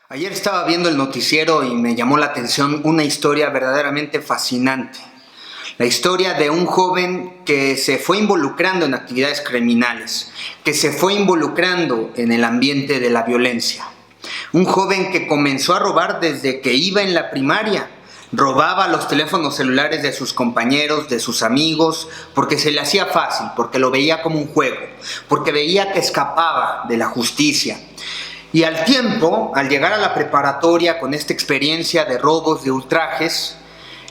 Ayer estaba viendo el noticiero y me llamó la atención una historia verdaderamente fascinante. La historia de un joven que se fue involucrando en actividades criminales, que se fue involucrando en el ambiente de la violencia. Un joven que comenzó a robar desde que iba en la primaria. Robaba los teléfonos celulares de sus compañeros, de sus amigos, porque se le hacía fácil, porque lo veía como un juego, porque veía que escapaba de la justicia. Y al tiempo, al llegar a la preparatoria con esta experiencia de robos, de ultrajes,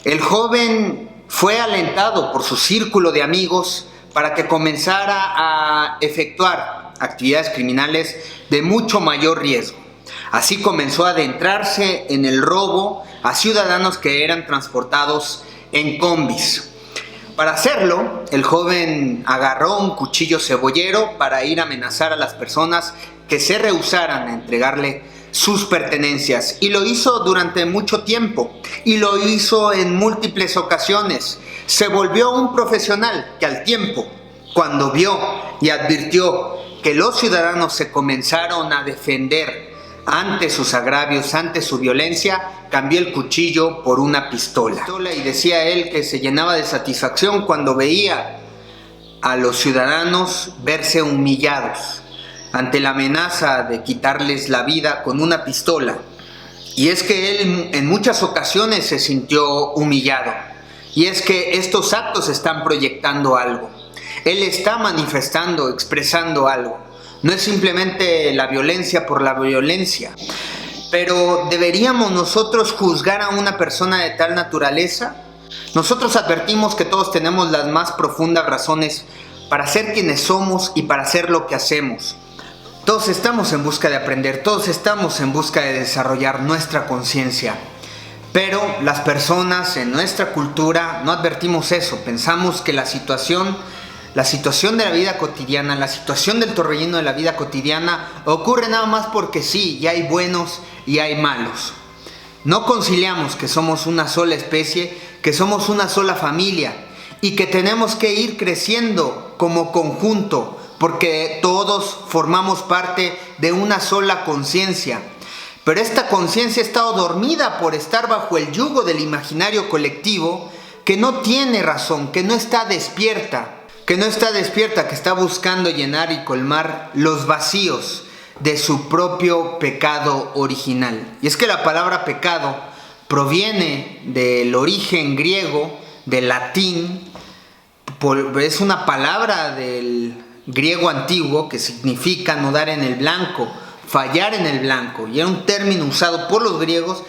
el joven fue alentado por su círculo de amigos para que comenzara a efectuar actividades criminales de mucho mayor riesgo. Así comenzó a adentrarse en el robo a ciudadanos que eran transportados en combis. Para hacerlo, el joven agarró un cuchillo cebollero para ir a amenazar a las personas que se rehusaran a entregarle sus pertenencias, y lo hizo durante mucho tiempo y lo hizo en múltiples ocasiones. Se volvió un profesional que al tiempo, cuando vio y advirtió que los ciudadanos se comenzaron a defender ante sus agravios, ante su violencia, cambió el cuchillo por una pistola. Y decía él que se llenaba de satisfacción cuando veía a los ciudadanos verse humillados ante la amenaza de quitarles la vida con una pistola. Y es que él en muchas ocasiones se sintió humillado. Y es que estos actos están proyectando algo. Él está manifestando, expresando algo. No es simplemente la violencia por la violencia. Pero ¿deberíamos nosotros juzgar a una persona de tal naturaleza? Nosotros advertimos que todos tenemos las más profundas razones para ser quienes somos y para hacer lo que hacemos. Todos estamos en busca de aprender, todos estamos en busca de desarrollar nuestra conciencia. Pero las personas en nuestra cultura no advertimos eso. Pensamos que la situación de la vida cotidiana, la situación del torbellino de la vida cotidiana ocurre nada más porque sí, y hay buenos y hay malos. No conciliamos que somos una sola especie, que somos una sola familia y que tenemos que ir creciendo como conjunto, porque todos formamos parte de una sola conciencia. Pero esta conciencia ha estado dormida por estar bajo el yugo del imaginario colectivo, que no tiene razón, que no está despierta, que está buscando llenar y colmar los vacíos de su propio pecado original. Y es que la palabra pecado proviene del origen griego, del latín, es una palabra del griego antiguo que significa no dar en el blanco, fallar en el blanco, y era un término usado por los griegos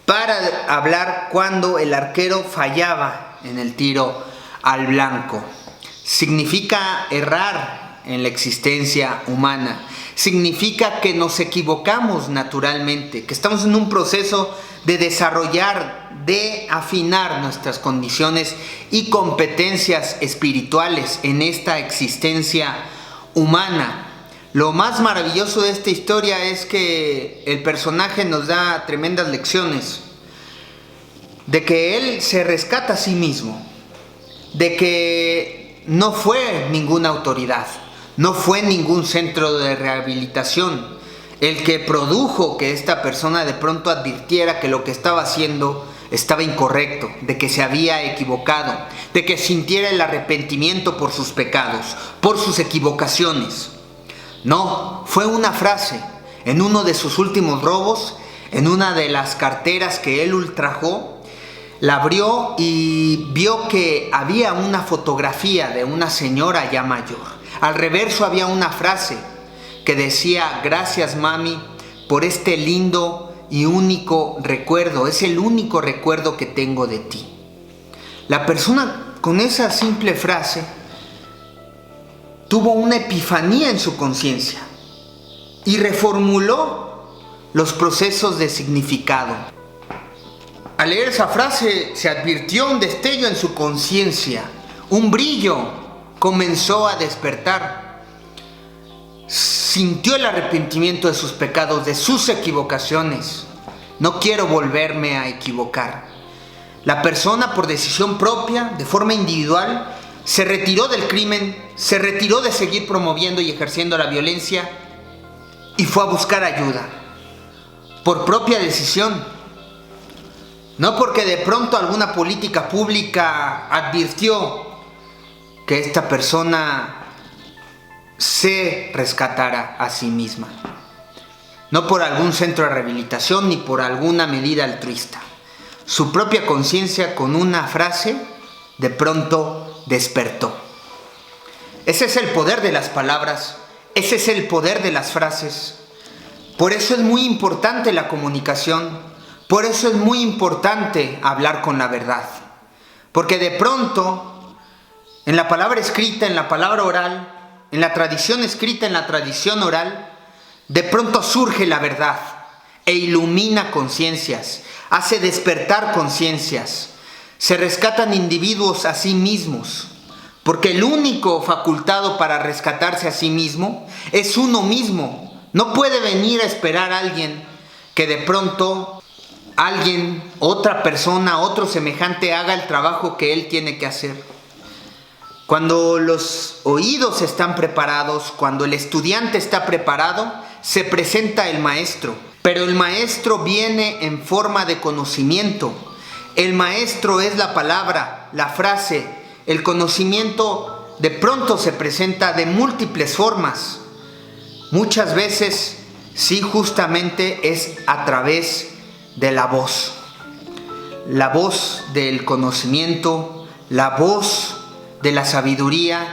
para hablar cuando el arquero fallaba en el tiro al blanco. Significa errar en la existencia humana, significa que nos equivocamos naturalmente, que estamos en un proceso de desarrollar, de afinar nuestras condiciones y competencias espirituales en esta existencia humana. Lo más maravilloso de esta historia es que el personaje nos da tremendas lecciones, de que él se rescata a sí mismo, de que no fue ninguna autoridad, no fue ningún centro de rehabilitación el que produjo que esta persona de pronto advirtiera que lo que estaba haciendo estaba incorrecto, de que se había equivocado, de que sintiera el arrepentimiento por sus pecados, por sus equivocaciones. No, fue una frase en uno de sus últimos robos, en una de las carteras que él ultrajó. La abrió y vio que había una fotografía de una señora ya mayor. Al reverso había una frase que decía: gracias, mami, por este lindo y único recuerdo. Es el único recuerdo que tengo de ti. La persona con esa simple frase tuvo una epifanía en su conciencia y reformuló los procesos de significado. Al leer esa frase se advirtió un destello en su conciencia, un brillo comenzó a despertar. Sintió el arrepentimiento de sus pecados, de sus equivocaciones. No quiero volverme a equivocar. La persona, por decisión propia, de forma individual, se retiró del crimen, se retiró de seguir promoviendo y ejerciendo la violencia y fue a buscar ayuda. por propia decisión. No porque de pronto alguna política pública advirtió que esta persona se rescatara a sí misma. No por algún centro de rehabilitación ni por alguna medida altruista. Su propia conciencia, con una frase, de pronto despertó. Ese es el poder de las palabras, ese es el poder de las frases. Por eso es muy importante la comunicación, por eso es muy importante hablar con la verdad. Porque de pronto, en la palabra escrita, en la palabra oral, en la tradición escrita, en la tradición oral, de pronto surge la verdad e ilumina conciencias, hace despertar conciencias, se rescatan individuos a sí mismos, porque el único facultado para rescatarse a sí mismo es uno mismo. No puede venir a esperar a alguien que de pronto otra persona, otro semejante haga el trabajo que él tiene que hacer. Cuando los oídos están preparados, cuando el estudiante está preparado, se presenta el maestro. Pero el maestro viene en forma de conocimiento. El maestro es la palabra, la frase. El conocimiento de pronto se presenta de múltiples formas. Muchas veces, sí, justamente es a través de la voz. La voz del conocimiento, la voz de la sabiduría,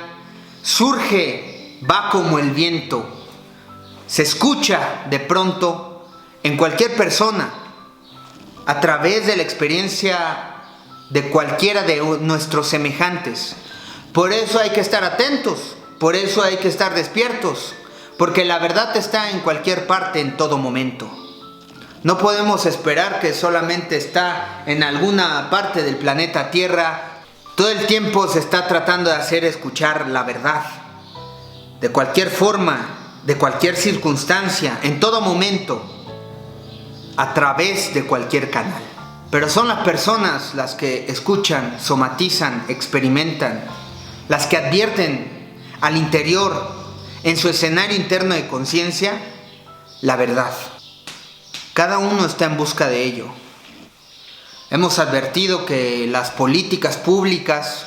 surge, va como el viento, se escucha de pronto en cualquier persona, a través de la experiencia de cualquiera de nuestros semejantes. Por eso hay que estar atentos, por eso hay que estar despiertos, porque la verdad está en cualquier parte, en todo momento. No podemos esperar que solamente está en alguna parte del planeta Tierra. Todo el tiempo se está tratando de hacer escuchar la verdad, de cualquier forma, de cualquier circunstancia, en todo momento, a través de cualquier canal. Pero son las personas las que escuchan, somatizan, experimentan, las que advierten al interior, en su escenario interno de conciencia, la verdad. Cada uno está en busca de ello. Hemos advertido que las políticas públicas,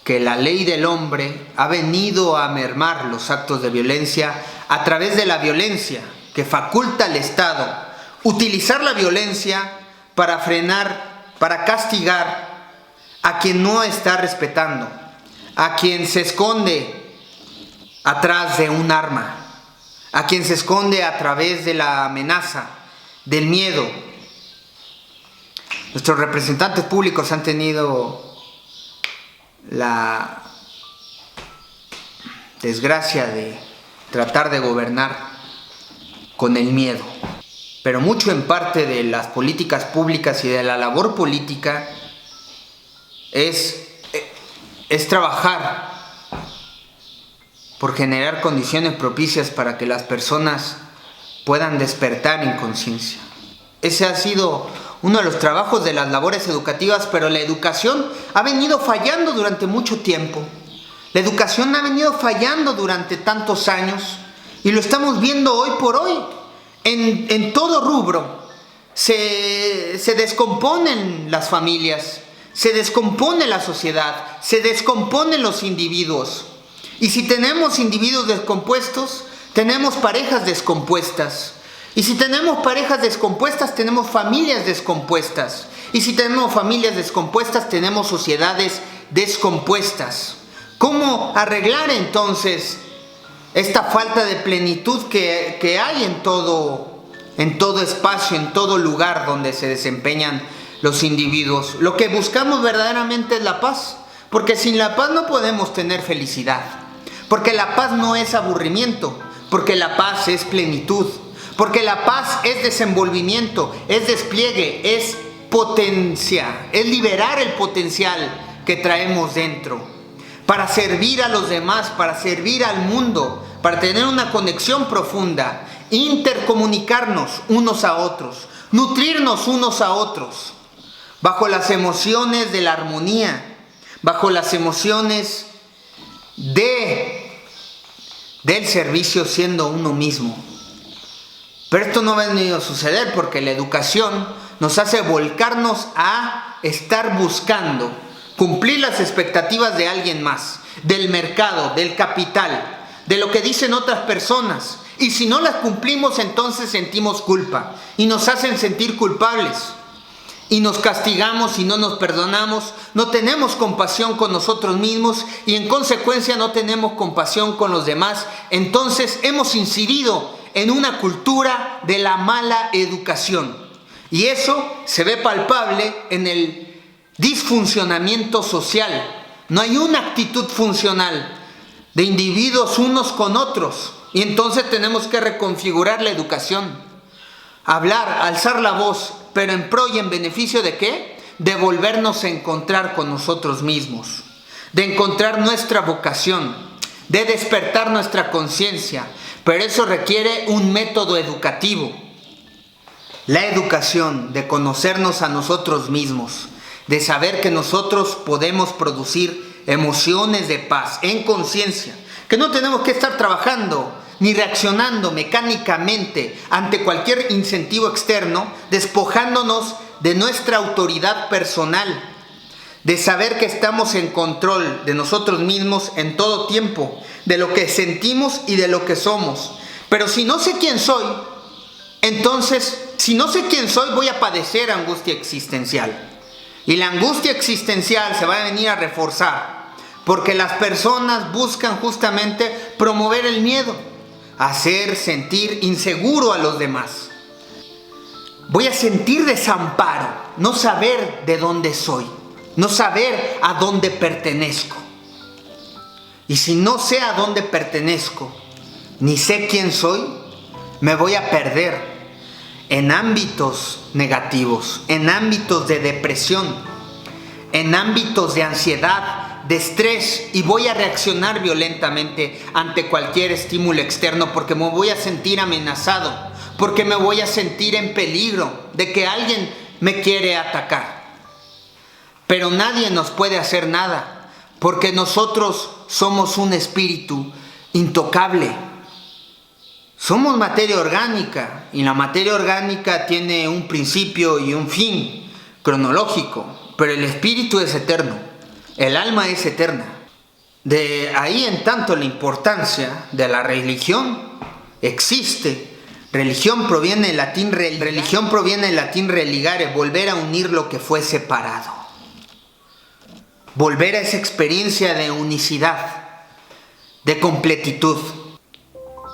que la ley del hombre ha venido a mermar los actos de violencia a través de la violencia, que faculta al Estado utilizar la violencia para frenar, para castigar a quien no está respetando, a quien se esconde atrás de un arma, a quien se esconde a través de la amenaza, del miedo. Nuestros representantes públicos han tenido la desgracia de tratar de gobernar con el miedo. Pero mucho en parte de las políticas públicas y de la labor política es trabajar por generar condiciones propicias para que las personas puedan despertar en conciencia. Ese ha sido uno de los trabajos de las labores educativas, pero la educación ha venido fallando durante mucho tiempo. La educación ha venido fallando durante tantos años y lo estamos viendo hoy por hoy. En todo rubro se descomponen las familias, se descompone la sociedad, se descomponen los individuos. Y si tenemos individuos descompuestos, tenemos parejas descompuestas. Y si tenemos parejas descompuestas, tenemos familias descompuestas. Y si tenemos familias descompuestas, tenemos sociedades descompuestas. ¿Cómo arreglar entonces esta falta de plenitud que hay en todo espacio, en todo lugar donde se desempeñan los individuos? Lo que buscamos verdaderamente es la paz, porque sin la paz no podemos tener felicidad, porque la paz no es aburrimiento, porque la paz es plenitud, porque la paz es desenvolvimiento, es despliegue, es potencia, es liberar el potencial que traemos dentro para servir a los demás, para servir al mundo, para tener una conexión profunda, intercomunicarnos unos a otros, nutrirnos unos a otros, bajo las emociones de la armonía, bajo las emociones del servicio, siendo uno mismo. Pero esto no va a venir a suceder porque la educación nos hace volcarnos a estar buscando cumplir las expectativas de alguien más, del mercado, del capital, de lo que dicen otras personas. Y si no las cumplimos, entonces sentimos culpa y nos hacen sentir culpables. Y nos castigamos y no nos perdonamos, no tenemos compasión con nosotros mismos y en consecuencia no tenemos compasión con los demás. Entonces hemos incidido en una cultura de la mala educación. Y eso se ve palpable en el disfuncionamiento social. No hay una actitud funcional de individuos unos con otros. Y entonces tenemos que reconfigurar la educación. Hablar, alzar la voz, pero en pro y en beneficio ¿de qué? De volvernos a encontrar con nosotros mismos, de encontrar nuestra vocación, de despertar nuestra conciencia. Pero eso requiere un método educativo. La educación, de conocernos a nosotros mismos, de saber que nosotros podemos producir emociones de paz en conciencia, que no tenemos que estar trabajando ni reaccionando mecánicamente ante cualquier incentivo externo, despojándonos de nuestra autoridad personal, de saber que estamos en control de nosotros mismos en todo tiempo, de lo que sentimos y de lo que somos. Pero si no sé quién soy, entonces, si no sé quién soy, voy a padecer angustia existencial. Y la angustia existencial se va a venir a reforzar, porque las personas buscan justamente promover el miedo, hacer sentir inseguro a los demás. Voy a sentir desamparo, no saber de dónde soy, no saber a dónde pertenezco. Y si no sé a dónde pertenezco, ni sé quién soy, me voy a perder en ámbitos negativos, en ámbitos de depresión, en ámbitos de ansiedad, de estrés, y voy a reaccionar violentamente ante cualquier estímulo externo porque me voy a sentir amenazado, porque me voy a sentir en peligro de que alguien me quiere atacar. Pero nadie nos puede hacer nada porque nosotros somos un espíritu intocable. Somos materia orgánica y la materia orgánica tiene un principio y un fin cronológico, pero el espíritu es eterno. El alma es eterna. De ahí en tanto la importancia de la religión existe. Religión proviene del latín religare, volver a unir lo que fue separado. Volver a esa experiencia de unicidad, de completitud.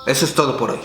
Eso es todo por hoy.